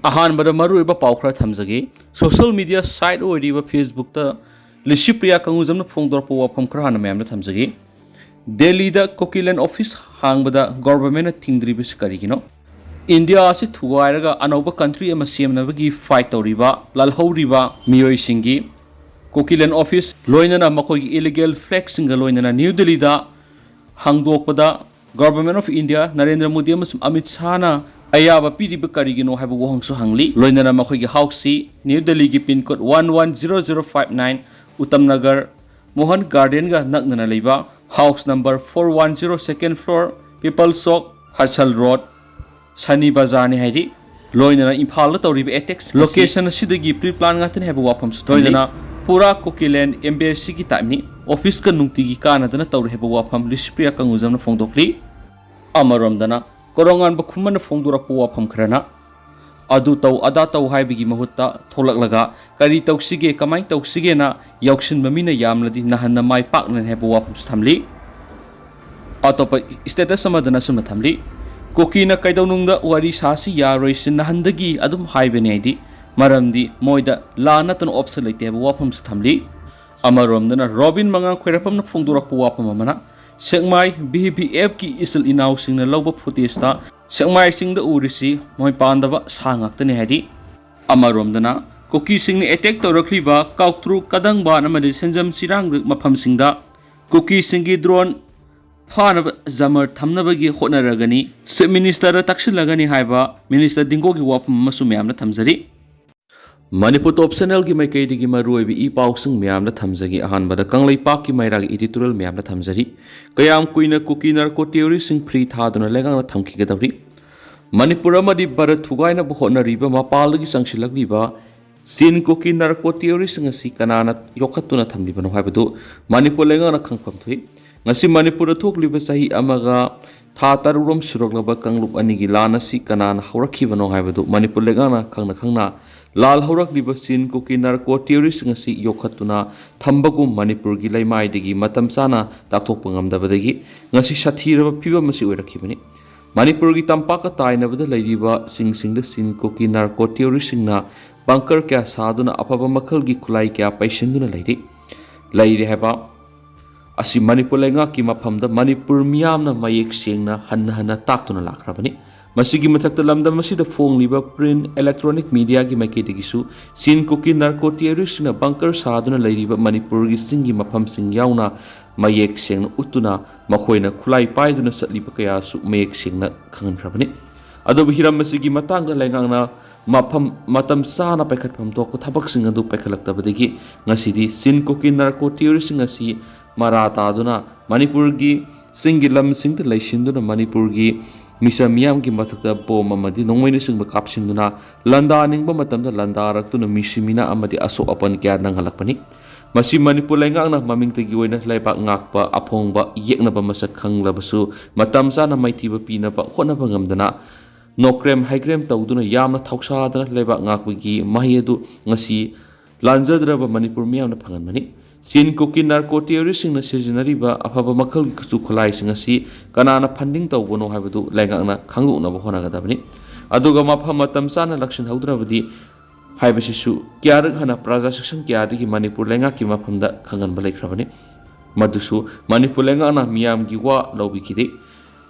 अहानबद मरुइबा पाउ खरा थमजगे social media site ओइरिबा Facebook ता लिसिप्रिया कंगुजमना फोंदोरपा वाफम खरा हाना मैमना थमजगे दिल्ली दा कोकिलैंड ऑफिस हांगबदा गवर्नमेंट थिंगद्रिबस करिगिनो इंडिया से थुगाइरगा अनौबा कंट्री अमा सेमनबगी फाइट तौरिबा लालहौरिबा मियोइसिंगी कोकिलैंड ऑफिस लोइनना मखोगी इलीगल फ्लैग सिंगा लोइनना न्यू दिल्ली दा हांगदोकपदा government of India Narendra Modi अमसुम अमित शाहना अयाबा पीरिबा करिगिनो हाइबा वहंसु हांगली लोइनना मखोगी हाउसी न्यू दिल्ली की पिन कोड 110059 उत्तम नगर मोहन गार्डन गा नकनना लेबा हाउस नंबर 410 सेकेंड फ्लोर पीपल चौक हर्षल रोड सनी बाजार ने हाइरी लोइनना इम्फाल तौरिबा एटेक्स लोकेशन सिदगी प्री प्लान गातने हाइबा वाफम सुतोइदना पूरा कोकिलैंड एम्बेसी की टाइमनी ऑफिस का नुक्तिगी कानदना तौर हेबा वाफम लिसिप्रिया कंगुजमना फोंदोकली अमरमदना कोरोंगान बखुमन फोंदोरपा वाफम खरना अदु तौ अदा तौ हाइबगी महुत्ता थोलकलगा करी तौसिगे कमाई तौसिगेना यौक्सिन बमिना यामलदी नहन्ना माय पाकन हेबा वाफम थमली अतोप स्टेटस समदना सुम थमली कोकीना कैदौनुंगदा वारी सासी यारोइस नहन्दगी अदुम हाइबने आइदी मरमदी मोइदा लानतन ऑप्शन लेते हेबा वाफम थमली अमरमदना रॉबिन मंगा खैरफम फोंदोरपा वाफम अमना सेकमाई BBF की इसल इनाउ सिंगना लौबा फुटेजता सेकमाई सिंगदा उरिसी मोइ पांदबा सांगाक्तने हाइदी अमरमदना कोकी सिंगने अटैक तौरखलिबा काउट्रु कदंगबा नमदि सेंजम सिरांग मफम सिंगदा कोकी सिंगी ड्रोन फानब जमर थमनबगी होनरगनी चीफ मिनिस्टर तक्सिलगनी हाइबा मिनिस्टर दिंगोगी वाफम मसु म्यामना थमजरी मणिपुर टॉप चैनल की मैकैदगी मरुइबी ई पाउसिंग म्यामना थमजगी अहानबदा कंगलैपाक की मैराग एडिटोरियल म्यामना थमजरी कयाम कुइना कुकी नार्को टेरोरिस्टिंग फ्री थादुना लेगांगना थमखिगदबरी मणिपुर अमदि भारत थुगाइना होनरिबा मपालगी संगसिलगलिबा सीन कुकी नार्को टेरोरिस्टिंग असि कनाना योखत्तुना थमलिबनो हाइबदु Manipur लेगांगना खंगफम थुइ ngasi manipur thokliba sahi amaga tha tarurom suroglaba kanglub anigi lanasi kanana haurakibano haibadu manipur legana khangna lal haurakliba sin kuki narco terrorist ngasi yokhatuna thambagum manipur gi laimai degi matam sana takthokpa ngamdabadagi ngasi sathiraba piba masi oirakibani manipur gi tampaka tainabada leiriba singda sin kuki narco terrorist na bunker kya saduna apaba makhal gi khulai kya paisinduna leiri haba असी मणिपुर लेंगा की मफमदा मणिपुर मियामना मयेक सेंगना हन्ना ताक्तुना लाख्रबनी मसिगी मथक्ता लमदम मसिदा फोंगलिबा प्रिंट इलेक्ट्रॉनिक मीडिया की मैकेदिगिसु सीन कुकी नार्को टेररिस्टना बंकर सादुना लेरिबा मणिपुर की सिंगी मफम सिंग याउना मयेक सेंगना उतुना मखोइना खुलाई पाइदुना सतलिबा कयासु मयेक सेंगना खंगनख्रबनी अदोब हिरम मसिगी मतंगदा लेंगांगना मफम मतम साना पैखतफम तोको थबक सिंग अदु पैखलक्तबदगी ngasiदी सीन कुकी नार्को टेररिस्ट ngasi मरातादुना मणिपुर की सिंगी लम सिंग लैसिंदुना मणिपुर की मिसा मियाम की मथक्ता बोम अमदि नोंगमैन सिंग कापसिंदुना लंदानिंगबा मतमदा लंदारक्तुना मिसिमिना अमदि असो अपन क्या नंगलकपनी मसी मणिपुर लेंगांगना ममिंगतगी ओइना लाइबाक ngakpa अफोंगबा येकनबा मसक खंगलबसु मतम साना मैथिबा पीनबा होनबा ngamdana नोक्रेम हाइग्रेम तौदुना यामना थौसादना लाइबाक ngakpagi mahiyadu ngasi lanjadraba Manipur मियामना फंगनमनी सीन कुकी नार्को टेररिस्टिंग सिजनरीबा अफब मखल की कुसु खुलाइसिंग असि कनाना फंडिंग तौबनो हाइबदु लेंगांगना खंगुनबा होनागदबनी अदुगा मफम मतम साना लक्षण हौद्रबदी हाइबसिसु क्यारक हना प्रजा सेक्शन क्यादगी मणिपुर लेंगा की मफमदा खंगनबा लेख्रबनी मदुसु मणिपुर लेंगाना मियाम की वा लौबिखिदे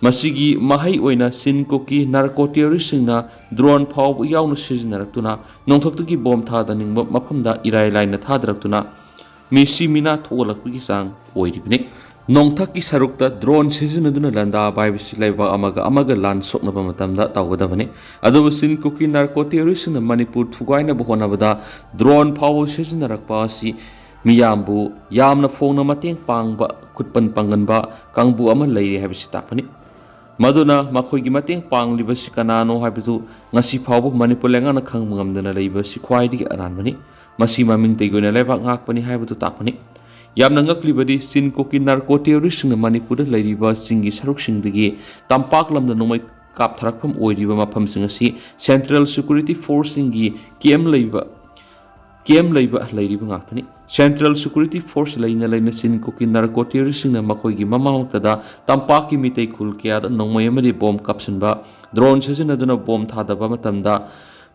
मसिगी महै ओइना सीन कुकी नार्को टेररिस्टिंगना ड्रोन फाव याउनु सिजनरक्तुना नोंथक्तगी बॉम थादनिंगबा मफमदा इराय लाइन थादरक्तुना मिसी मिना थोलकपगी सांग ओइरिबने नोंथक की सरुकता ड्रोन सिजनदुना लंदा बाइबिसि लाइबा अमगा लान सोकनबा मतमदा तौगदबने अदुबु सिन कुकी नार्को टेररिस्टना मणिपुर थुगाइना बहोनबदा ड्रोन फाव सिजनरकपा असि मियामबु यामना फोंगना मतेंग पांगबा खुटपन पंगनबा कांगबु अमा लैरे हाबिसि तापने मदुना मखोइगी मतेंग पांगलिबसि कनानो हाबिदु ngasi फावबु मणिपुर लेंगाना खंगबा ngamdana लैबसि ख्वाइदिगी अरानबनि मसी ममिंग तेगोना लेबाक ngakpani हाइबदु ताकपनि यामना ngakलिबदि सिन कुकी नार्को टेररिस्टना मणिपुर लैरिबा सिंगी सरुक सिंगदगी तंपाक लमदा नोंमै कापथरकफम ओइरिबा मफम सिंगसी सेंट्रल सिक्योरिटी फोर्स सिंगी केम लैबा लैरिबा ngakthani सेंट्रल सिक्योरिटी फोर्स लैना सिन कुकी नार्को टेररिस्टना मखोइगी ममावक्तदा तंपाक की मितै खुल क्यादा नोंमै अमदि बॉम कापसिनबा ड्रोन सिजनदुना बॉम थादबा मतमदा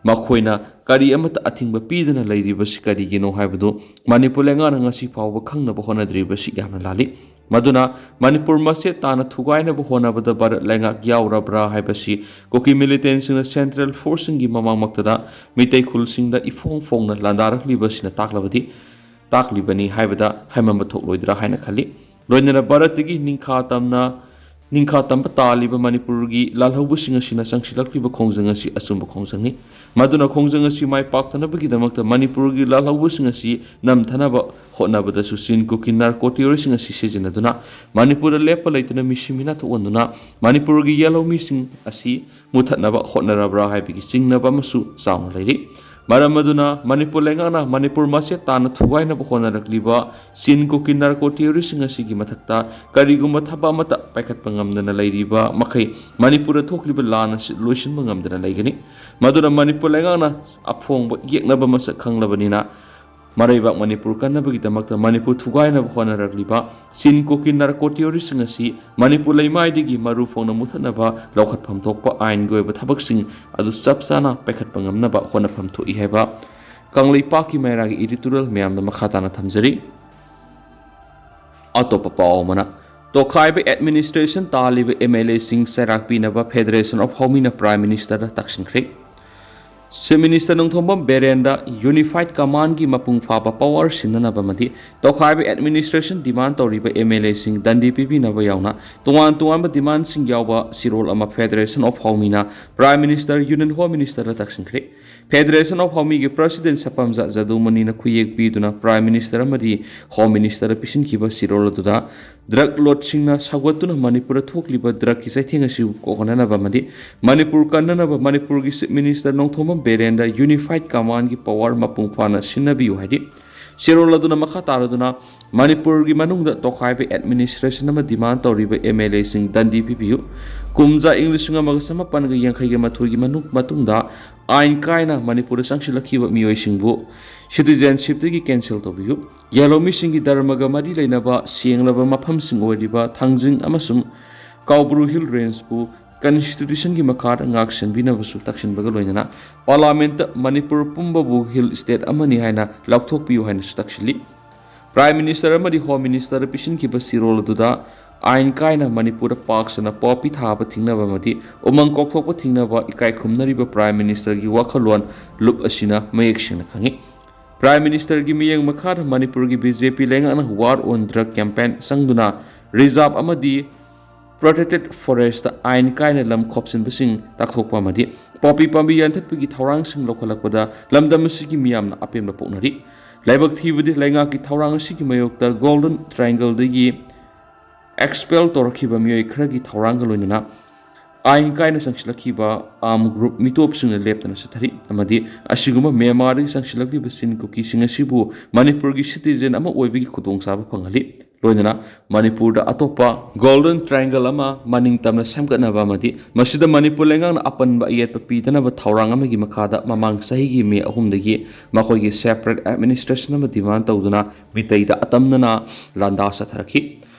ꯃꯈꯣꯏꯅ ꯀꯔꯤ ꯑꯃꯠꯇ ꯑꯊꯤꯡꯕ ꯄꯤꯗꯅ ꯂꯩꯔꯤꯕꯁꯤ ꯀꯔꯤꯒꯤꯅꯣ ꯍꯥꯏꯕꯗꯨ ꯃꯅꯤꯄꯨꯔ ꯂꯩꯉꯥꯛꯅ ꯉꯁꯤ ꯐꯥꯎꯕ ꯈꯪꯅꯕ ꯍꯣꯠꯅꯗ꯭ꯔꯤꯕꯁꯤ ꯌꯥꯝꯅ ꯂꯥꯜꯂꯤ ꯃꯗꯨꯅ ꯃꯅꯤꯄꯨꯔ ꯃꯁꯦ ꯇꯥꯅ ꯊꯨꯒꯥꯏꯅꯕ ꯍꯣꯠꯅꯕꯗ ꯚꯥꯔꯠ ꯂꯩꯉꯥꯛ ꯌꯥꯎꯔꯕ꯭ꯔꯥ ꯍꯥꯏꯕꯁꯤ ꯀꯨꯀꯤ ꯃꯤꯂꯤꯇꯦꯟꯁꯤꯡꯅ ꯁꯦꯟꯇ꯭ꯔꯦꯜ ꯐꯣꯔꯁꯁꯤꯡꯒꯤ ꯃꯃꯥꯡꯃꯛꯇꯗ ꯃꯤꯇꯩ ꯈꯨꯜꯁꯤꯡꯗ ꯏꯐꯣꯡ ꯐꯣꯡꯅ ꯂꯥꯟꯗꯥꯔꯛꯂꯤꯕꯁꯤꯅ ꯇꯥꯛꯂꯤꯕꯅꯤ ꯍꯥꯏꯕꯗ ꯍꯥꯏꯃꯟꯕ ꯊꯣꯛꯂꯣꯏꯗ꯭ꯔꯥ ꯍꯥꯏꯅ ꯈꯜꯂꯤ ꯂꯣꯏꯅꯅ ꯚꯥꯔꯠꯇꯒꯤ ꯅꯤꯡꯈꯥ ꯇꯝꯕ ꯇꯥꯜꯂꯤꯕ ꯃꯅꯤꯄꯨꯔꯒꯤ ꯂꯥꯜꯍꯧꯕꯁꯤꯡ ꯑꯁꯤꯅ ꯆꯪꯁꯤꯜꯂꯛꯂꯤꯕ ꯈꯣꯡꯖꯪ ꯑꯁꯤ ꯑꯆꯨꯝꯕ ꯈꯣꯡꯖꯪꯅꯤ ꯃꯗꯨꯅ ꯈꯣꯡꯖꯪ ꯑꯁꯤ ꯃꯥꯏ ꯄꯥꯛꯇꯅꯕꯒꯤꯗꯃꯛꯇ ꯃꯅꯤꯄꯨꯔꯒꯤ ꯂꯥꯜꯍꯧꯕꯁꯤꯡ ꯑꯁꯤ ꯅꯝꯊꯅꯕ ꯍꯣꯠꯅꯕꯗꯁꯨ ꯆꯤꯟ ꯀꯨꯀꯤ ꯅꯥꯔꯀꯣ ꯇꯤꯑꯣꯔꯤꯁꯤꯡ ꯑꯁꯤ ꯁꯤꯖꯤꯟꯅꯗꯨꯅ ꯃꯅꯤꯄꯨꯔꯗ ꯂꯦꯞꯄ ꯂꯩꯇꯅ ꯃꯤꯁꯤ ꯃꯤꯅꯥ ꯊꯣꯛꯍꯟꯗꯨꯅ ꯃꯅꯤꯄꯨꯔꯒꯤ ꯌꯦꯜꯍꯧꯃꯤꯁꯤꯡ ꯑꯁꯤ ꯃꯨꯊꯠꯅꯕ ꯍꯣꯠꯅꯔꯕ꯭ꯔꯥ ꯍꯥꯏꯕꯒꯤ ꯆꯤꯡꯅꯕ ꯑꯃꯁꯨ ꯆꯥꯎꯅ ꯂꯩꯔꯤ ꯃꯔꯝ ꯑꯗꯨꯅ ꯃꯅꯤꯄꯨꯔ ꯂꯩꯉꯥꯛꯅ ꯃꯅꯤꯄꯨꯔ ꯃꯁꯦ ꯇꯥꯅ ꯊꯨꯒꯥꯏꯅꯕ ꯍꯣꯠꯅꯔꯛꯂꯤꯕ ꯆꯤꯟ ꯀꯨꯀꯤ ꯅꯥꯔꯀꯣ ꯇꯤꯑꯣꯔꯤꯁꯤꯡ ꯑꯁꯤꯒꯤ ꯃꯊꯛꯇ ꯀꯔꯤꯒꯨꯝꯕ ꯊꯕꯛ ꯑꯃꯠꯇ ꯄꯥꯏꯈꯠꯄ ꯉꯝꯗꯅ ꯂꯩꯔꯤꯕ ꯃꯈꯩ ꯃꯅꯤꯄꯨꯔꯗ ꯊꯣꯛꯂꯤꯕ ꯂꯥꯟ ꯑꯁꯤ ꯂꯣꯏꯁꯤꯟꯕ ꯉꯝꯗꯅ ꯂꯩꯒꯅꯤ ꯃꯗꯨꯅ ꯃꯅꯤꯄꯨꯔ ꯂꯩꯉꯥꯛꯅ ꯑꯐꯣꯡꯕ ꯌꯦꯛꯅꯕ ꯃꯁꯛ ꯈꯪꯂꯕꯅꯤꯅ ꯃꯔꯩꯕꯥꯛ ꯃꯅꯤꯄꯨꯔ ꯀꯟꯅꯕꯒꯤꯗꯃꯛꯇ ꯃꯅꯤꯄꯨꯔ ꯊꯨꯒꯥꯏꯅꯕ ꯍꯣꯠꯅꯔꯛꯂꯤꯕ ꯆꯤꯟ ꯀꯨꯀꯤ ꯅꯥꯔꯀꯣ ꯇꯤꯑꯣꯔꯤꯁꯤꯡ ꯑꯁꯤ ꯃꯅꯤꯄꯨꯔ ꯂꯩꯃꯥꯏꯗꯒꯤ ꯃꯔꯨ ꯐꯣꯡꯅ ꯃꯨꯊꯠꯅꯕ ꯂꯧꯈꯠꯐꯝ ꯊꯣꯛꯄ ꯑꯥꯏꯟꯒꯤ ꯑꯣꯏꯕ ꯊꯕꯛꯁꯤꯡ ꯑꯗꯨ ꯆꯞ ꯆꯥꯅ ꯄꯥꯏꯈꯠꯄ ꯉꯝꯅꯕ ꯍꯣꯠꯅꯐꯝ ꯊꯣꯛꯏ ꯍꯥꯏꯕ ꯀꯪꯂꯩꯄꯥꯛꯀꯤ ꯃꯩꯔꯥꯒꯤ ꯏꯗꯤꯇꯣꯔꯤꯌꯦꯜ ꯃꯌꯥꯝꯗ ꯃꯈꯥ ꯇꯥꯅ ꯊꯝꯖꯔꯤ ꯑꯇꯣꯞꯄ ꯄꯥꯎ ꯑꯃꯅ ꯇꯣꯈꯥꯏꯕ ꯑꯦꯗꯃꯤꯅꯤꯁꯇ꯭ꯔꯦꯁꯟ ꯇꯥꯜꯂꯤꯕ MLAꯁꯤꯡ ꯆꯩꯔꯥꯛ ꯄꯤꯅꯕ ꯐꯦꯗꯔꯦꯁꯟ ꯑꯣꯐ ꯍꯧꯃꯤꯅ ꯄ꯭ꯔꯥꯏꯝ ꯃꯤꯅꯤꯁꯇꯔꯗ ꯇꯛꯁꯤꯟꯈ꯭ꯔꯦ ꯆꯤꯐ ꯃꯤꯅꯤꯁꯇꯔ ꯅꯣꯡꯊꯣꯝꯕꯝ ꯕꯦꯔꯦꯟꯗ ꯌꯨꯅꯤꯐꯥꯏꯗ ꯀꯃꯥꯟꯗꯒꯤ ꯃꯄꯨꯡ ꯐꯥꯕ ꯄꯥꯋꯔ ꯁꯤꯟꯅꯅꯕ ꯑꯃꯗꯤ ꯇꯣꯈꯥꯏꯕ ꯑꯦꯗꯃꯤꯅꯤꯁꯇ꯭ꯔꯦꯁꯟ ꯗꯤꯃꯥꯟ ꯇꯧꯔꯤꯕ MLAꯁꯤꯡ ꯗꯟꯗꯤ ꯄꯤꯕꯤꯅꯕ ꯌꯥꯎꯅ ꯇꯣꯉꯥꯟꯕ ꯗꯤꯃꯥꯟꯁꯤꯡ ꯌꯥꯎꯕ ꯁꯤꯔꯣꯜ ꯑꯃ ꯐꯦꯗꯔꯦꯁꯟ ꯑꯣꯐ ꯍꯧꯃꯤꯅ ꯄ꯭ꯔꯥꯏꯝ ꯃꯤꯅꯤꯁꯇꯔ ꯌꯨꯅꯤꯌꯟ ꯍꯣꯝ ꯃꯤꯅꯤꯁꯇꯔꯗ ꯇꯛꯁꯤꯟꯈ꯭ꯔꯦ ꯐꯦꯗꯔꯦꯁꯟ ꯑꯣꯐ ꯍꯧꯃꯤꯒꯤ ꯄ꯭ꯔꯁꯤꯗꯦꯟ ꯁꯄꯝꯖ ꯖꯗꯨꯃꯅꯤꯅ ꯈꯨꯌꯦꯛ ꯄꯤꯗꯨꯅ ꯄ꯭ꯔꯥꯏꯝ ꯃꯤꯅꯤꯁꯇꯔ ꯑꯃꯗꯤ ꯍꯣꯝ ꯃꯤꯅꯤꯁꯇꯔꯗ ꯄꯤꯁꯤꯟꯈꯤꯕ ꯁꯤꯔꯣꯜ ꯑꯗꯨꯗ ꯗ꯭ꯔꯒ ꯂꯣꯠꯁꯤꯡꯅ ꯁꯧꯒꯠꯇꯨꯅ ꯃꯅꯤꯄꯨꯔꯗ ꯊꯣꯛꯂꯤꯕ ꯗ꯭ꯔꯒꯀꯤ ꯆꯩꯊꯦꯡ ꯑꯁꯤ ꯀꯣꯛꯍꯟꯅꯕ ꯑꯃꯗꯤ ꯃꯅꯤꯄꯨꯔ ꯀꯟꯅꯅꯕ ꯃꯅꯤꯄꯨꯔꯒꯤ ꯆꯤꯐ ꯃꯤꯅꯤꯁꯇꯔ ꯅꯣꯡꯊꯣꯝꯕꯝ ꯕꯦꯔꯦꯟꯗ ꯌꯨꯅꯤꯐꯥꯏꯗ ꯀꯃꯥꯟꯗꯒꯤ ꯄꯥꯋꯔ ꯃꯄꯨꯡ ꯐꯥꯅ ꯁꯤꯟꯅꯕꯤꯌꯨ ꯍꯥꯏꯗꯤ ꯁꯤꯔꯣꯜ ꯑꯗꯨꯅ ꯃꯈꯥ ꯇꯥꯔꯗꯨꯅ ꯃꯅꯤꯄꯨꯔꯒꯤ ꯃꯅꯨꯡꯗ ꯇꯣꯈꯥꯏꯕ ꯑꯦꯗꯃꯤꯅꯤꯁꯇ꯭ꯔꯦꯁꯟ ꯑꯃ ꯗꯤꯃꯥꯟ ꯇꯧꯔꯤꯕ MLAꯁꯤꯡ ꯗꯟꯗꯤ ꯄꯤꯕꯤꯌꯨ ꯀꯨꯝꯖꯥ ꯏꯪ 1982 ꯃꯇꯨꯡꯗ ꯑꯥꯏꯟ ꯀꯥꯏꯅ ꯃꯅꯤꯄꯨꯔꯗ ꯆꯪꯁꯤꯜꯂꯛꯈꯤꯕ ꯃꯤꯑꯣꯏꯁꯤꯡꯕꯨ ꯁꯤꯇꯤꯖꯦꯟꯁꯤꯞꯇꯒꯤ ꯀꯦꯟꯁꯦꯜ ꯇꯧꯕꯤꯌꯨ ꯌꯦꯜꯍꯧꯃꯤꯁꯤꯡꯒꯤ ꯙꯔꯃꯒ ꯃꯔꯤ ꯂꯩꯅꯕ ꯁꯦꯡꯂꯕ ꯃꯐꯝꯁꯤꯡ ꯑꯣꯏꯔꯤꯕ ꯊꯥꯡꯖꯤꯡ ꯑꯃꯁꯨꯡ ꯀꯥꯎꯕ꯭ꯔꯨ ꯍꯤꯜ ꯔꯦꯟꯖꯄꯨ ꯀꯟꯁꯇꯤꯇ꯭ꯌꯨꯁꯟꯒꯤ ꯃꯈꯥꯗ ꯉꯥꯛꯁꯦꯟꯕꯤꯅꯕꯁꯨ ꯇꯛꯁꯤꯟꯕꯒ ꯂꯣꯏꯅꯅ ꯄꯥꯔꯂꯤꯌꯥꯃꯦꯟꯇ ꯃꯅꯤꯄꯨꯔ ꯄꯨꯝꯕꯕꯨ ꯍꯤꯜ ꯁ꯭ꯇꯦꯠ ꯑꯃꯅꯤ ꯍꯥꯏꯅ ꯂꯥꯎꯊꯣꯛꯄꯤꯌꯨ ꯍꯥꯏꯅꯁꯨ ꯇꯛꯁꯤꯜꯂꯤ ꯄ꯭ꯔꯥꯏꯝ ꯃꯤꯅꯤꯁꯇꯔ ꯑꯃꯗꯤ ꯍꯣꯝ ꯃꯤꯅꯤꯁꯇꯔꯗ ꯄꯤꯁꯤꯟꯈꯤꯕ ꯁꯤꯔꯣꯜ ꯑꯗꯨꯗ ꯑꯥꯏꯟ ꯀꯥꯏꯅ ꯃꯅꯤꯄꯨꯔꯗ ꯄꯥꯛꯁꯅ ꯄꯣꯄꯤ ꯊꯥꯕ ꯊꯤꯡꯅꯕ ꯑꯃꯗꯤ ꯎꯃꯪ ꯀꯣꯛꯊꯣꯛꯄ ꯊꯤꯡꯅꯕ ꯏꯀꯥꯏ ꯈꯨꯝꯅꯔꯤꯕ ꯄ꯭ꯔꯥꯏꯝ ꯃꯤꯅꯤꯁꯇꯔꯒꯤ ꯋꯥꯈꯜꯂꯣꯟ ꯂꯨꯞ ꯑꯁꯤꯅ ꯃꯌꯦꯛ ꯁꯦꯡꯅ ꯈꯪꯉꯤ ꯄ꯭ꯔꯥꯏꯝ ꯃꯤꯅꯤꯁꯇꯔꯒꯤ ꯃꯤꯠꯌꯦꯡ ꯃꯈꯥꯗ ꯃꯅꯤꯄꯨꯔꯒꯤ BJP ꯂꯩꯉꯥꯛꯅ ꯋꯥꯔ ꯑꯣꯟ ꯗ꯭ꯔꯒ ꯀꯦꯝꯄꯦꯟ ꯆꯪꯗꯨꯅ ꯔꯤꯖꯥꯔꯕ ꯑꯃꯗꯤ ꯄ꯭ꯔꯣꯇꯦꯛꯇꯦꯗ ꯐꯣꯔꯦꯁꯇ ꯑꯥꯏꯟ ꯀꯥꯏꯅ ꯂꯝ ꯈꯣꯞꯆꯤꯟꯕꯁꯤꯡ ꯇꯥꯛꯊꯣꯛꯄ ꯑꯃꯗꯤ ꯄꯣꯄꯤ ꯄꯥꯝꯕꯤ ꯌꯥꯟꯊꯠꯄꯒꯤ ꯊꯧꯔꯥꯡꯁꯤꯡ ꯂꯧꯈꯠꯂꯛꯄꯗ ꯂꯝꯗꯝ ꯑꯁꯤꯒꯤ ꯃꯤꯌꯥꯝꯅ ꯑꯄꯦꯟꯕ ꯄꯣꯛꯅꯔꯤ ꯂꯥꯏꯕꯛ ꯊꯤꯕꯗꯤ ꯂꯩꯉꯥꯛꯀꯤ ꯊꯧꯔꯥꯡ ꯑꯁꯤꯒꯤ ꯃꯥꯌꯣꯛꯇ ꯒꯣꯜꯗꯟ ꯇ꯭ꯔꯥꯏꯡꯒꯜꯗꯒꯤ ꯑꯦꯛꯁꯄꯦꯜ ꯇꯧꯔꯛꯈꯤꯕ ꯃꯤꯑꯣꯏ ꯈꯔꯒꯤ ꯊꯧꯔꯥꯡꯒ ꯂꯣꯏꯅꯅ ꯑꯥꯏꯟ ꯀꯥꯏꯅ ꯆꯪꯁꯤꯜꯂꯛꯈꯤꯕ ꯑꯥꯔꯝ ꯒ꯭ꯔꯨꯞ ꯃꯤꯇꯣꯞꯁꯤꯡꯅ ꯂꯦꯞꯇꯅ ꯆꯠꯊꯔꯤ ꯑꯃꯗꯤ ꯑꯁꯤꯒꯨꯝꯕ ꯃ꯭ꯌꯥꯟꯃꯥꯔꯗꯒꯤ ꯆꯪꯁꯤꯜꯂꯛꯂꯤꯕ ꯆꯤꯟ ꯀꯨꯀꯤꯁꯤꯡ ꯑꯁꯤꯕꯨ ꯃꯅꯤꯄꯨꯔꯒꯤ ꯁꯤꯇꯤꯖꯦꯟ ꯑꯃ ꯑꯣꯏꯕꯒꯤ ꯈꯨꯗꯣꯡꯆꯥꯕ ꯐꯪꯍꯜꯂꯤ ꯂꯣꯏꯅꯅ ꯃꯅꯤꯄꯨꯔꯗ ꯑꯇꯣꯞꯄ ꯒꯣꯜꯗꯟ ꯇ꯭ꯔꯥꯏꯡꯒꯜ ꯑꯃ ꯃꯅꯤꯡ ꯇꯝꯅ ꯁꯦꯝꯒꯠꯅꯕ ꯑꯃꯗꯤ ꯃꯁꯤꯗ ꯃꯅꯤꯄꯨꯔ ꯂꯩꯉꯥꯛꯅ ꯑꯄꯟꯕ ꯑꯌꯦꯠꯄ ꯄꯤꯗꯅꯕ ꯊꯧꯔꯥꯡ ꯑꯃꯒꯤ ꯃꯈꯥꯗ ꯃꯃꯥꯡ ꯆꯍꯤꯒꯤ ꯃꯦ 3 ꯃꯈꯣꯏꯒꯤ ꯁꯦꯄꯔꯦꯠ ꯑꯦꯗꯃꯤꯅꯤꯁꯇ꯭ꯔꯦꯁꯟ ꯑꯃ ꯗꯤꯃꯥꯟ ꯇꯧꯗꯨꯅ ꯃꯤꯇꯩꯗ ꯑꯇꯝꯅꯅ ꯂꯥꯟꯗꯥ ꯆꯠꯊꯔꯛꯈꯤ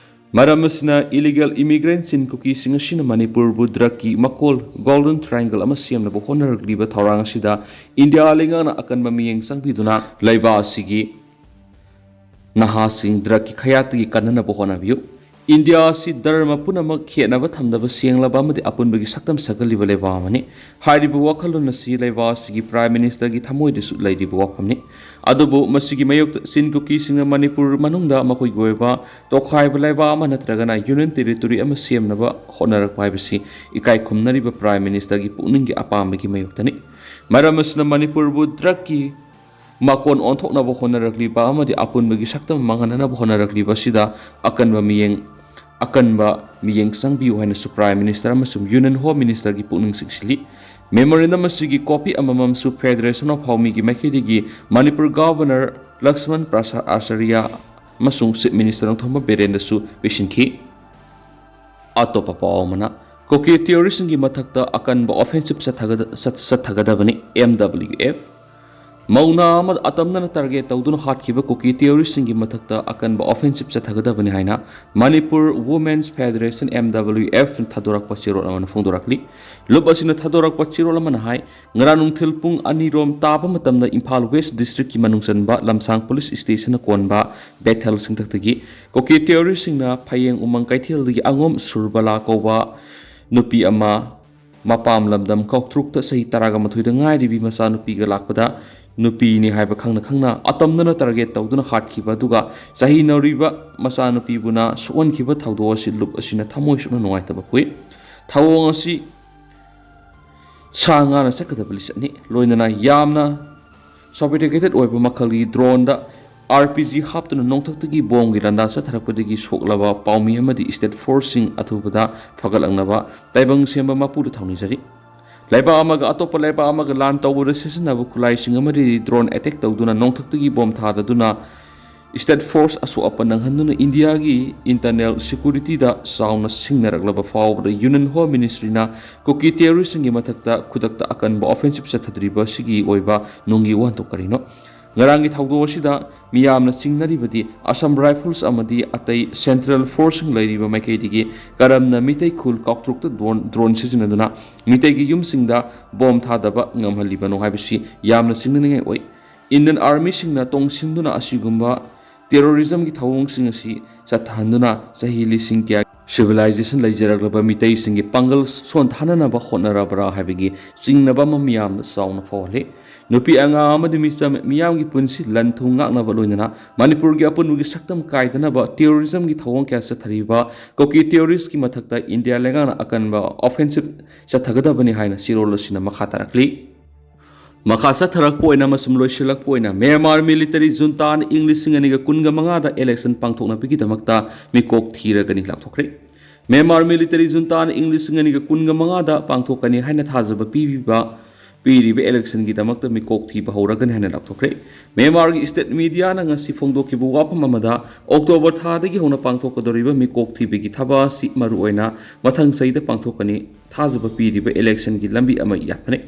ꯃꯔꯝ ꯑꯁꯤꯅ ꯏꯂꯤꯒꯦꯜ ꯏꯃꯤꯒ꯭ꯔꯦꯟꯠ ꯆꯤꯟ ꯀꯨꯀꯤꯁꯤꯡ ꯑꯁꯤꯅ ꯃꯅꯤꯄꯨꯔꯕꯨ ꯗ꯭ꯔꯒꯀꯤ ꯃꯀꯣꯜ ꯒꯣꯜꯗꯟ ꯇ꯭ꯔꯥꯏꯡꯒꯜ ꯑꯃ ꯁꯦꯝꯅꯕ ꯍꯣꯠꯅꯔꯛꯂꯤꯕ ꯊꯧꯔꯥꯡ ꯑꯁꯤꯗ ꯏꯟꯗꯤꯌꯥ ꯂꯩꯉꯥꯛꯅ ꯑꯀꯟꯕ ꯃꯤꯠꯌꯦꯡ ꯆꯪꯕꯤꯗꯨꯅ ꯂꯩꯕꯥꯛ ꯑꯁꯤꯒꯤ ꯅꯍꯥꯁꯤꯡ ꯗ꯭ꯔꯒꯀꯤ ꯈꯌꯥꯠꯇꯒꯤ ꯀꯟꯅꯅꯕ ꯍꯣꯠꯅꯕꯤꯌꯨ ꯏꯟꯗꯤꯌꯥ ꯑꯁꯤ ꯙꯔꯃ ꯄꯨꯝꯅꯃꯛ ꯈꯦꯠꯅꯕ ꯊꯝꯗꯕ ꯁꯦꯡꯂꯕ ꯑꯃꯗꯤ ꯑꯄꯨꯟꯕꯒꯤ ꯁꯛꯇꯝ ꯁꯛꯀꯜꯂꯤꯕ ꯂꯩꯕꯥꯛ ꯑꯃꯅꯤ ꯍꯥꯏꯔꯤꯕ ꯋꯥꯈꯜꯂꯣꯟ ꯑꯁꯤ ꯂꯩꯕꯥꯛ ꯑꯁꯤꯒꯤ ꯄ꯭ꯔꯥꯏꯝ ꯃꯤꯅꯤꯁꯇꯔꯒꯤ ꯊꯃꯣꯏꯗꯁꯨ ꯂꯩꯔꯤꯕ ꯋꯥꯐꯝꯅꯤ ꯑꯗꯨꯕꯨ ꯃꯁꯤꯒꯤ ꯃꯥꯌꯣꯛꯇ ꯆꯤꯟ ꯀꯨꯀꯤꯁꯤꯡꯅ ꯃꯅꯤꯄꯨꯔ ꯃꯅꯨꯡꯗ ꯃꯈꯣꯏꯒꯤ ꯑꯣꯏꯕ ꯇꯣꯈꯥꯏꯕ ꯂꯩꯕꯥꯛ ꯑꯃ ꯅꯠꯇ꯭ꯔꯒꯅ ꯌꯨꯅꯤꯌꯟ ꯇꯦꯔꯤꯇꯣꯔꯤ ꯑꯃ ꯁꯦꯝꯅꯕ ꯍꯣꯠꯅꯔꯛꯄ ꯍꯥꯏꯕꯁꯤ ꯏꯀꯥꯏ ꯈꯨꯝꯅꯔꯤꯕ ꯄ꯭ꯔꯥꯏꯝ ꯃꯤꯅꯤꯁꯇꯔꯒꯤ ꯄꯨꯛꯅꯤꯡꯒꯤ ꯑꯄꯥꯝꯕꯒꯤ ꯃꯥꯌꯣꯛꯇꯅꯤ ꯃꯔꯝ ꯑꯁꯤꯅ ꯃꯅꯤꯄꯨꯔꯕꯨ ꯗ꯭ꯔꯒꯀꯤ ꯃꯀꯣꯟ ꯑꯣꯟꯊꯣꯛꯅꯕ ꯍꯣꯠꯅꯔꯛꯂꯤꯕ ꯑꯃꯗꯤ ꯑꯄꯨꯟꯕꯒꯤ ꯁꯛꯇꯝ ꯃꯥꯡꯍꯟꯅꯕ ꯍꯣꯠꯅꯔꯛꯂꯤꯕ ꯑꯁꯤꯗ ꯑꯀꯟꯕ ꯃꯤꯠꯌꯦꯡ ꯆꯪꯕꯤꯌꯨ ꯍꯥꯏꯅꯁꯨ ꯄ꯭ꯔꯥꯏꯝ ꯃꯤꯅꯤꯁꯇꯔ ꯑꯃꯁꯨꯡ ꯌꯨꯅꯤꯌꯟ ꯍꯣꯝ ꯃꯤꯅꯤꯁꯇꯔꯒꯤ ꯄꯨꯛꯅꯤꯡ ꯆꯤꯡꯁꯤꯜꯂꯤ ꯃꯦꯃꯣꯔꯦꯟꯗꯝ ꯑꯁꯤꯒꯤ ꯀꯣꯄꯤ ꯑꯃꯃꯝꯁꯨ ꯐꯦꯗꯔꯦꯁꯟ ꯑꯣꯐ ꯍꯧꯃꯤꯒꯤ ꯃꯥꯏꯀꯩꯗꯒꯤ ꯃꯅꯤꯄꯨꯔ ꯒꯚꯔꯅꯔ ꯂꯛꯁꯃꯟ ꯄ꯭ꯔꯁꯥꯗ ꯑꯥꯆꯥꯔꯌ ꯑꯃꯁꯨꯡ ꯆꯤꯐ ꯃꯤꯅꯤꯁꯇꯔ ꯅꯣꯡꯊꯣꯝꯕꯝ ꯕꯦꯔꯦꯟꯗꯁꯨ ꯄꯤꯁꯤꯟꯈꯤ ꯑꯇꯣꯞꯄ ꯄꯥꯎ ꯑꯃꯅ ꯀꯨꯀꯤ ꯇꯤꯑꯣꯔꯤꯁꯤꯡꯒꯤ ꯃꯊꯛꯇ ꯑꯀꯟꯕ ꯑꯣꯐꯦꯟꯁꯤꯞ ꯆꯠꯊꯒꯗꯕꯅꯤ MWF मौना अतमना टारगेट तौदुना हाटखिबा कुकी टेरोरिस्टसिंगी मथक्ता अकनबा ऑफेंसिव चथगदबनि हाइना मणिपुर वुमेन्स फेडरेशन MWF थादोरकपा चिरोल अमन फोंदोरकली लुब असिना थादोरकपा चिरोल अमन हाय ngara nungthil pung anirom taba matamda Imphal West district ki manungsanba lamsang police station konba bethel singtaktagi koki terrorist singna phayeng umang kaithil gi angom surbala kowa nupi ama mapam lamdam koktrukta sahi taraga mathoida ngai ribi masa nupi ga lakpada nupi ni haiba khangna atamna target tawduna hatkhiba duga sahi noriba masa nupi buna suon khiba thawdo sillup asina thamoi suna nuaitaba pui thawong asi sanga na sakadaba lisani loinana yamna sophisticated oiba makhali drone da RPG haptuna nongthakgi bomb gi randa sa tharakpadagi soklaba paumi amadi state forcing athubada phagalangna taibang semba mapu da thawni jari laiba amaga atopa laiba amaga lan tawbura sisinabu khulai sing amadi drone attack tawduna nongthakgi bomb thadaduna state force asu apanang handuna India gi internal security da sauna singnaраglaba fawbda union home ministry na koki terrorist gi mathakta khudakta akanba offensive chathadriba sigi oiba nungi wan to karino ngarangi thawdo sida miyamna singnaribadi Assam rifles amadi atai central forcing lairiba maikaidigi karamna mitai khul koktrukta drone sizinaduna mitai gi yumsingda bomb thadaba ngamhaliba no haibisi yamna singnaningai oi Indian army singna tongsinduna asigumba terrorism ki thawong sing asi sathanduna sahili sing kya civilization laijaraglaba mitai sing ki pangal son thanana ba khonarabra habigi singnaba mamiyam sauna fole nupi anga amadi misam miyam gi punsi lanthunga na ba loinana manipur gi apun gi saktam kaidana ba terrorism gi thawong kya sa thariba koki terrorist ki mathakta India lengana akan ba offensive sa thagada bani haina sirol sina makhatarakli Makasa tharak po na masumloy silak po na Myanmar military junta na English singaniga kunga mga da election pangthok na pigita magta mi kok thira gani lakthokre Myanmar military junta na English singaniga kunga mga da pangthok kani haina thajaba piriba election gi damakta mi kok thi ba hora gani haina lakthokre Myanmar gi state media na ngasi phongdo ki buwa pamamada October tha dagi hona pangthok kadoriba mi kok thi bigi thaba si maru oina mathang saida pangthok kani thajaba piriba election gi lambi ama yapne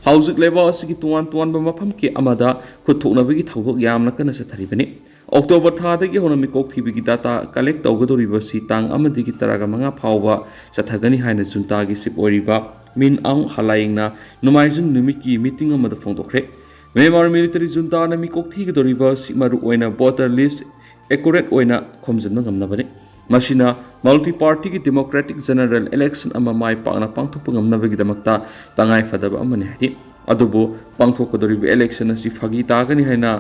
Hausik leba asigi tuan ba mafam ke amada khuthokna bagi thawdok yamna kana sa tharibani October tha dagi hona mi kok thibigi data collect tawgadoriba si tang amadi gi taraga manga phawba sathagani haina junta gi sip oriba min ang halaingna numaijung numiki meeting amada phongdokre Myanmar military junta na mi kok thigdoriba si maru oina voter list accurate oina khomjanna ngamna bani Masina multi-party ki democratic general election ama mai pangna pangthokpa ngamnabagi damakta tangai fadaba amani hadi adubo pangthokadoriba election asi phagi tagani haina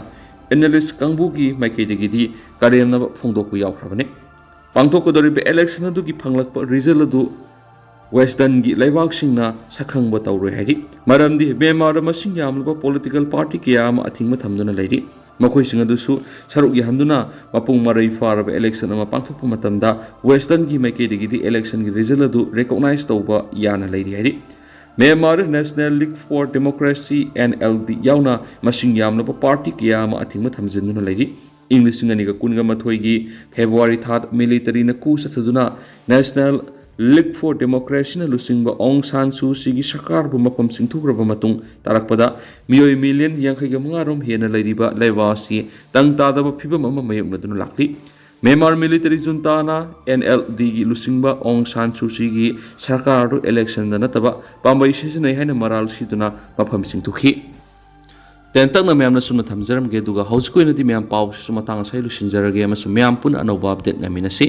analyst kangbu gi maikaidagi di karemna phongdokku yawkhrabane pangthokadoriba election adu gi phanglakpa result adu western gi laibak singna sakhangba tawroi hadi maramdi Myanmar masing yamlaba political party kiyama athingma thamduna leiri Makoi singa dusu saruk yahamduna mapung marai faraba election ama pangthokpa matamda western gi maikaidagi di election gi result adu recognize tawba yana leiri hari Myanmar National League for Democracy NLD yauna masing yamnaba party kiyama athingma thamjinduna leiri English singa niga kunga mathoi gi February 3 military na ku sathaduna National League for Democracy na lusingba Aung San Suu Kyi gi sakar bu mapam singthugraba matung tarakpada miyoi million yankaiga mangarom hena lairiba laibasi tang tadaba phibam ama mayokna duna lakli Myanmar military junta na NLD gi lusingba Aung San Suu Kyi gi sakar ru election da nataba pambai sesinai haina maral siduna mapam singthukhi tentak na mayamna sumna thamjaram ge duga hauskoina di mayam paw sumatang sai lusinjarage ama sumyam pun anoba update ngaminasi